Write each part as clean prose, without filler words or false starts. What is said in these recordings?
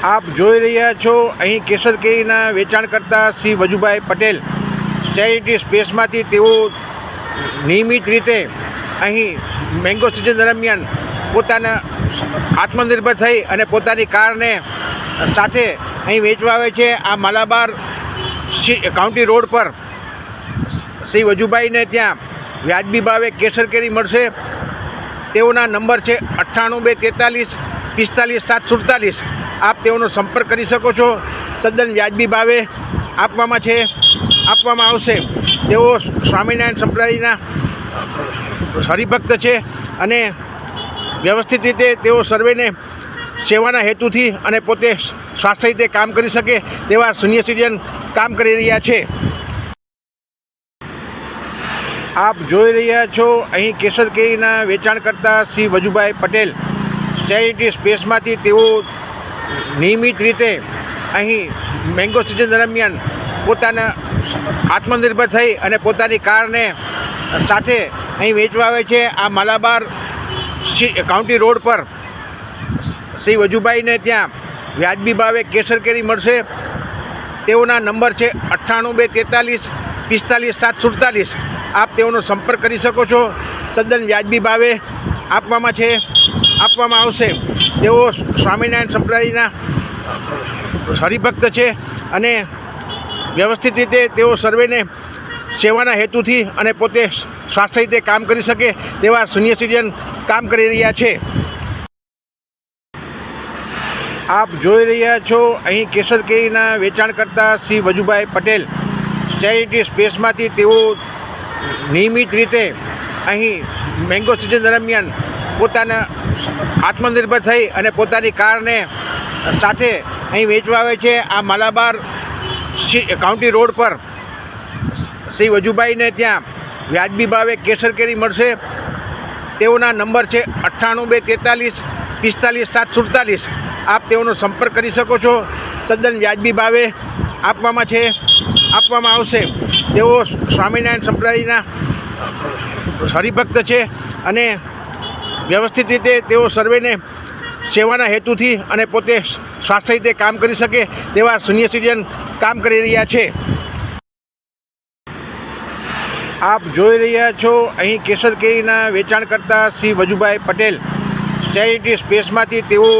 આપ જોઈ રહ્યા છો અહીં કેસર કેરીના વેચાણ કરતા શ્રી વજુભાઈ પટેલ ચેરિટી સ્પેસમાંથી તેઓ નિયમિત રીતે અહીં મેંગો સિઝન દરમિયાન પોતાના આત્મનિર્ભર થઈ અને પોતાની કારને સાથે અહીં વેચવા આવે છે। આ માલાબાર કાઉન્ટી રોડ પર શ્રી વજુભાઈને ત્યાં વ્યાજબી ભાવે કેસર કેરી મળશે। તેઓના નંબર છે 98 243 45 747। આપ તેઓનો સંપર્ક કરી શકો છો। તદ્દન વ્યાજબી ભાવે આપવામાં આવશે। તેઓ સ્વામિનારાયણ સંપ્રદાયના હરિભક્ત છે અને વ્યવસ્થિત રીતે તેઓ સર્વેને સેવાના હેતુથી અને પોતે સ્વાસ્થ્ય રીતે કામ કરી શકે તેવા સિનિયર સિટીઝન કામ કરી રહ્યા છે। આપ જોઈ રહ્યા છો અહીં કેસર કેરીના વેચાણ કરતા શ્રી વજુભાઈ પટેલ ચેરિટી સ્પેસમાંથી તેઓ નિયમિત રીતે અહીં મેંગો સિઝન દરમિયાન પોતાના આત્મનિર્ભર થઈ અને પોતાની કારને સાથે અહીં વેચવા આવે છે। આ માલાબાર કાઉન્ટી રોડ પર શ્રી વજુભાઈને ત્યાં વ્યાજબી ભાવે કેસર કેરી મળશે। તેઓના નંબર છે 98 43 45 747। આપ તેઓનો સંપર્ક કરી શકો છો। તદ્દન વ્યાજબી ભાવે આપવામાં આવશે। તેઓ સ્વામિનારાયણ સંપ્રદાયના હરિભક્ત છે અને વ્યવસ્થિત રીતે તેઓ સર્વેને સેવાના હેતુથી અને પોતે સ્વાસ્થ્ય રીતે કામ કરી શકે તેવા સિનિયર સિટીઝન કામ કરી રહ્યા છે। આપ જોઈ રહ્યા છો અહીં કેસર કેરીના વેચાણ કરતા શ્રી વજુભાઈ પટેલ ચેરિટી સ્પેસમાંથી તેઓ નિયમિત રીતે અહીં મેંગો સિઝન દરમિયાન પોતાના આત્મનિર્ભર થઈ અને પોતાની કારને સાથે અહીં વેચવા આવે છે। આ માલાબાર કાઉન્ટી રોડ પર શ્રી વજુભાઈને ત્યાં વ્યાજબી ભાવે કેસર કેરી મળશે। તેઓના નંબર છે 98 43 45 747। આપ તેઓનો સંપર્ક કરી શકો છો। તદ્દન વ્યાજબી ભાવે આપવામાં આવશે। તેઓ સ્વામિનારાયણ સંપ્રદાયના હરિભક્ત છે અને વ્યવસ્થિત રીતે તેઓ સર્વેને સેવાના હેતુથી અને પોતે સ્વાસ્થ્ય રીતે કામ કરી શકે તેવા સિનિયર સિટીઝન કામ કરી રહ્યા છે। આપ જોઈ રહ્યા છો અહીં કેસર કેરીના વેચાણ કરતા શ્રી વજુભાઈ પટેલ ચેરિટી સ્પેસમાંથી તેઓ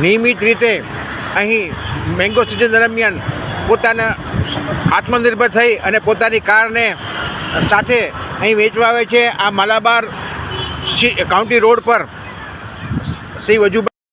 નિયમિત રીતે અહીં મેંગો સિઝન દરમિયાન પોતાના આત્મનિર્ભર થઈ અને પોતાની કારને સાથે અહીં વેચવા આવે છે। આ માલાબાર કાઉન્ટી રોડ પર શ્રી વજુભાઈ